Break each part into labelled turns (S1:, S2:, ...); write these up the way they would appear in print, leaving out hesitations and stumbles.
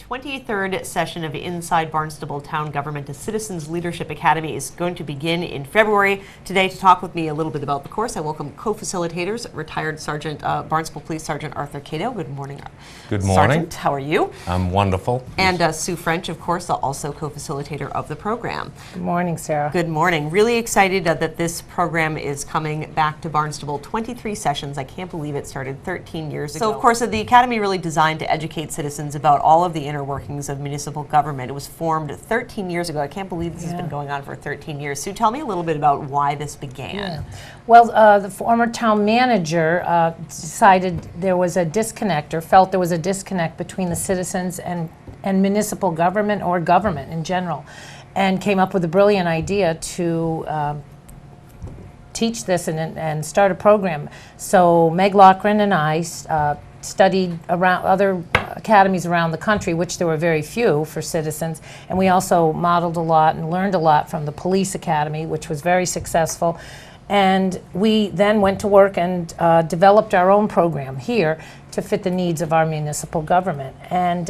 S1: 23rd session of Inside Barnstable Town Government, a Citizens Leadership Academy, is going to begin in February. Today, to talk with me a little bit about the course, I welcome co-facilitators, retired Sergeant Barnstable Police Sergeant Arthur Cato. Good morning.
S2: Good morning.
S1: Sergeant, how are you?
S2: I'm wonderful.
S1: And Sue French, of course, also co-facilitator of the program.
S3: Good morning, Sarah.
S1: Good morning. Really excited that this program is coming back to Barnstable. 23 sessions. I can't believe it started 13 years ago. So, of course, the Academy really designed to educate citizens about all of the inner workings of municipal government. It was formed 13 years ago. I can't believe this has been going on for 13 years. Sue, tell me a little bit about why this began.
S3: Yeah. Well, the former town manager decided there was a disconnect, or felt there was a disconnect between the citizens and municipal government, or government in general, and came up with a brilliant idea to teach this and start a program. So Meg Loughran and I studied around other academies around the country, which there were very few for citizens, and we also modeled a lot and learned a lot from the police academy, which was very successful. And we then went to work and developed our own program here to fit the needs of our municipal government. And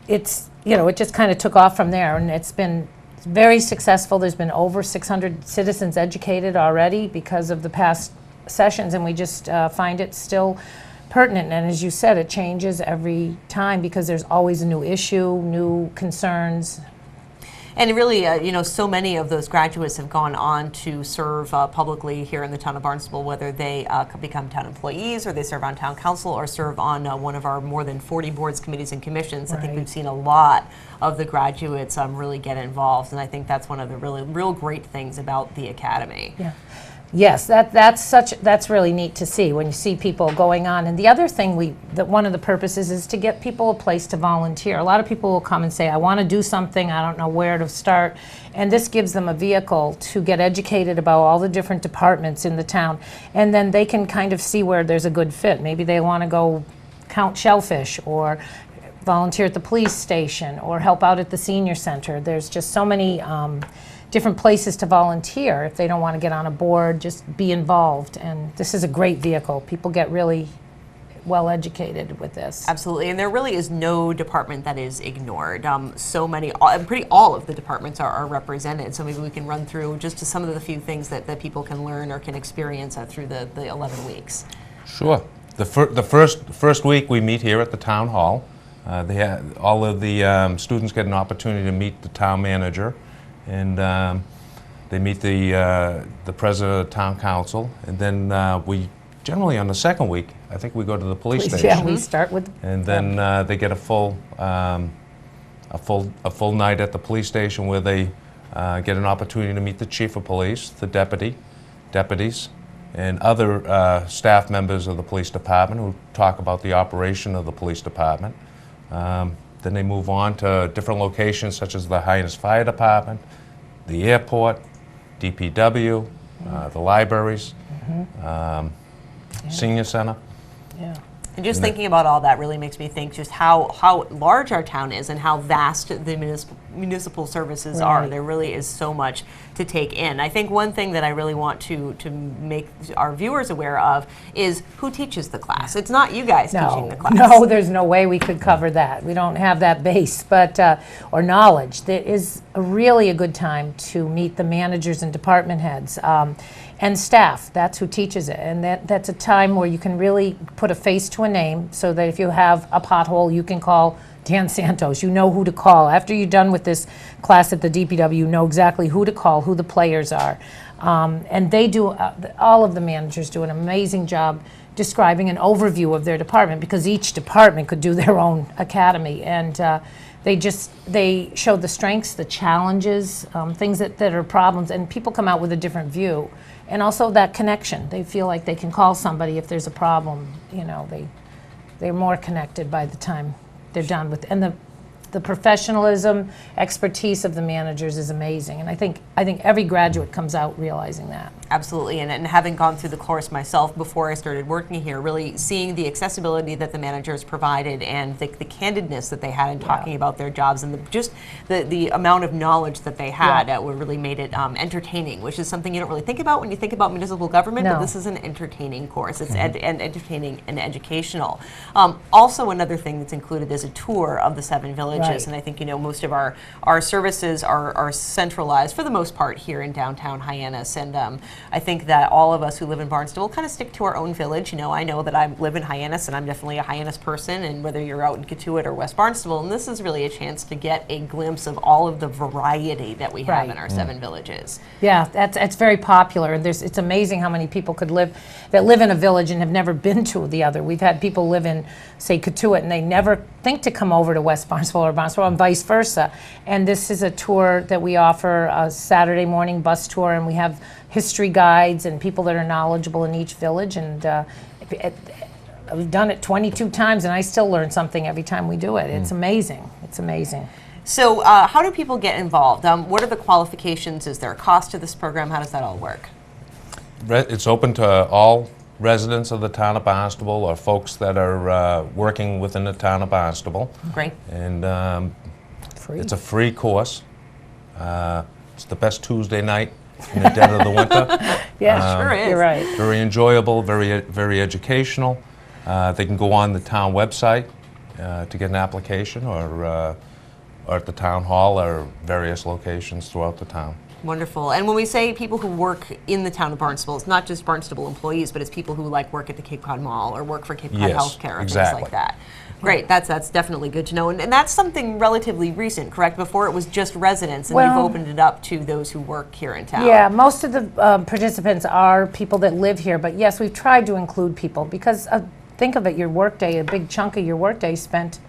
S3: it just kind of took off from there, and it's been very successful. There's been over 600 citizens educated already because of the past sessions, and we just find it still pertinent. And as you said, it changes every time because there's always a new issue, new concerns.
S1: And really, so many of those graduates have gone on to serve publicly here in the town of Barnstable, whether they become town employees or they serve on town council or serve on one of our more than 40 boards, committees, and commissions.
S3: Right.
S1: I think we've seen a lot of the graduates really get involved, and I think that's one of the real great things about the academy.
S3: Yeah. Yes, that's really neat to see when you see people going on. And the other thing one of the purposes is to get people a place to volunteer. A lot of people will come and say, I want to do something, I don't know where to start. And this gives them a vehicle to get educated about all the different departments in the town. And then they can kind of see where there's a good fit. Maybe they want to go count shellfish, or volunteer at the police station, or help out at the senior center. There's just so many different places to volunteer. If they don't want to get on a board, just be involved. And this is a great vehicle. People get really well educated with this.
S1: Absolutely, and there really is no department that is ignored. So many, all of the departments are represented. So maybe we can run through just some of the few things that people can learn or can experience through the 11 weeks.
S2: Sure. The first week we meet here at the town hall. All of the students get an opportunity to meet the town manager, and they meet the president of the town council, and then we generally on the second week, I think we go to the police station.
S3: Yeah, we start with.
S2: And then they get a full night at the police station where they get an opportunity to meet the chief of police, the deputies, and other staff members of the police department who talk about the operation of the police department. Then they move on to different locations such as the Hyannis Fire Department, the airport, DPW, the libraries, senior center.
S3: Yeah.
S1: And just thinking about all that really makes me think just how large our town is and how vast the municipal services are. There really is so much to take in. I think one thing that I really want to make our viewers aware of is who teaches the class. It's not you guys teaching the class.
S3: No, there's no way we could cover that. We don't have that base, but or knowledge. There is really a good time to meet the managers and department heads. And staff, that's who teaches it. And that's a time where you can really put a face to a name, so that if you have a pothole, you can call Dan Santos. You know who to call. After you're done with this class at the DPW, you know exactly who to call, who the players are. And they do, all of the managers do an amazing job describing an overview of their department, because each department could do their own academy. And they show the strengths, the challenges, things that are problems, and people come out with a different view. And also that connection. They feel like they can call somebody if there's a problem. They're more connected by the time they're done with. And the the professionalism, expertise of the managers is amazing, and I think every graduate comes out realizing that.
S1: Absolutely, and having gone through the course myself before I started working here, really seeing the accessibility that the managers provided and the candidness that they had in talking about their jobs, and just the amount of knowledge that they had really made it entertaining, which is something you don't really think about when you think about municipal government, but this is an entertaining course. It's entertaining and educational. Also, another thing that's included is a tour of the 7 villages, and I think most of our services are centralized for the most part here in downtown Hyannis, and I think that all of us who live in Barnstable kind of stick to our own village. I know that I live in Hyannis, and I'm definitely a Hyannis person, and whether you're out in Katuitt or West Barnstable, and this is really a chance to get a glimpse of all of the variety that we have in our 7 villages. Yeah,
S3: it's very popular, and it's amazing how many people that live in a village and have never been to the other. We've had people live in, say, Katuitt, and they never think to come over to West Barnstable or Barnstable, and vice versa. And this is a tour that we offer, a Saturday morning bus tour, and we have history guides and people that are knowledgeable in each village, and we've done it 22 times, and I still learn something every time we do it. It's amazing. It's amazing.
S1: So how do people get involved? What are the qualifications? Is there a cost to this program? How does that all work?
S2: It's open to all residents of the town of Barnstable or folks that are working within the town of Barnstable.
S1: Great.
S2: And it's a free course. It's the best Tuesday night in the dead of the winter.
S1: Sure is.
S3: You're right.
S2: Very enjoyable, very educational. They can go on the town website to get an application, or at the town hall or various locations throughout the town.
S1: Wonderful. And when we say people who work in the town of Barnstable, it's not just Barnstable employees, but it's people who work at the Cape Cod Mall or work for Cape Cod Healthcare or things like that. Great. That's definitely good to know. And that's something relatively recent, correct? Before it was just residents, and you've opened it up to those who work here in town.
S3: Yeah, most of the participants are people that live here, but yes, we've tried to include people because think of it, your workday, a big chunk of your workday spent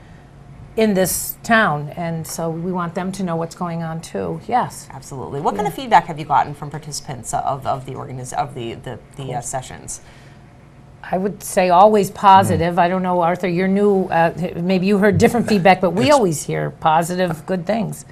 S3: in this town, and so we want them to know what's going on too. Yes,
S1: absolutely. What kind of feedback have you gotten from participants of the sessions?
S3: I would say always positive. I don't know, Arthur, you're new. Maybe you heard different feedback, but we always hear positive, good things.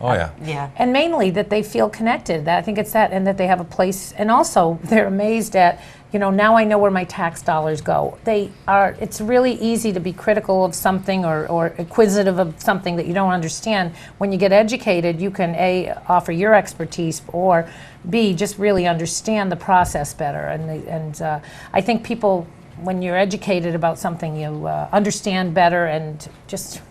S2: Oh yeah.
S1: Yeah.
S3: And mainly that they feel connected. I think it's that, and that they have a place. And also, they're amazed at, now I know where my tax dollars go. It's really easy to be critical of something or acquisitive of something that you don't understand. When you get educated, you can A, offer your expertise, or B, just really understand the process better. And I think people, when you're educated about something, you understand better, and just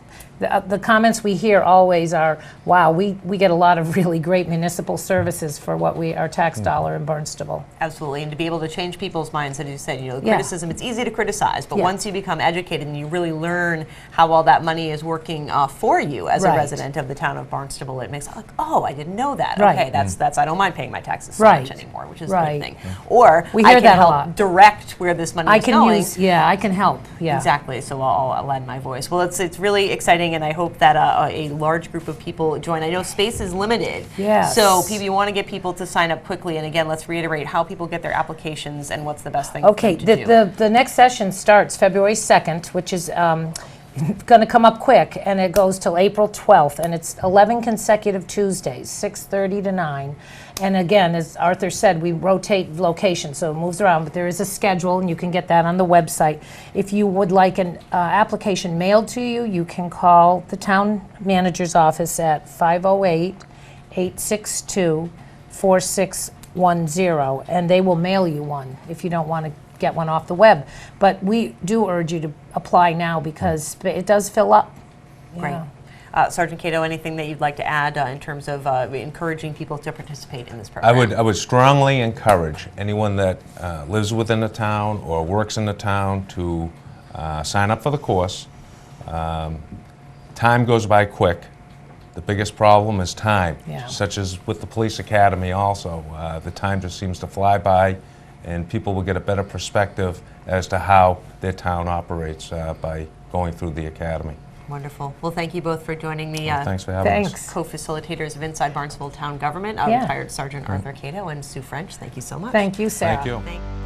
S3: the comments we hear always are, wow, we get a lot of really great municipal services for our tax dollar in Barnstable.
S1: Absolutely, and to be able to change people's minds, as you said, criticism, it's easy to criticize, but once you become educated and you really learn how all that money is working for you as a resident of the town of Barnstable, it makes it oh, I didn't know that. Okay, that's I don't mind paying my taxes so much anymore, which is a good thing. Or
S3: we hear
S1: I can help direct where this money is going.
S3: I can help. Yeah,
S1: exactly. So I'll lend my voice. Well, it's really exciting, and I hope that a large group of people join. I know space is limited, so you want to get people to sign up quickly. And again, let's reiterate how people get their applications and what's the best thing.
S3: Okay,
S1: to do.
S3: The next session starts February 2nd, which is going to come up quick, and it goes till April 12th, and it's 11 consecutive Tuesdays, 6:30 to 9. And again, as Arthur said, we rotate locations, so it moves around, but there is a schedule, and you can get that on the website. If you would like an application mailed to you, you can call the town manager's office at 508-862-4610, and they will mail you one if you don't want to get one off the web. But we do urge you to apply now because it does fill up.
S1: Great. Sergeant Cato, anything that you'd like to add in terms of encouraging people to participate in this program?
S2: I would strongly encourage anyone that lives within the town or works in the town to sign up for the course. Time goes by quick. The biggest problem is time, such as with the police academy also. The time just seems to fly by, and people will get a better perspective as to how their town operates by going through the academy.
S1: Wonderful. Well, thank you both for joining me.
S2: Thanks for having us.
S1: Co-facilitators of Inside Barnstable Town Government, retired Sergeant Arthur Cato and Sue French. Thank you so much.
S3: Thank you, Sarah.
S2: Thank you.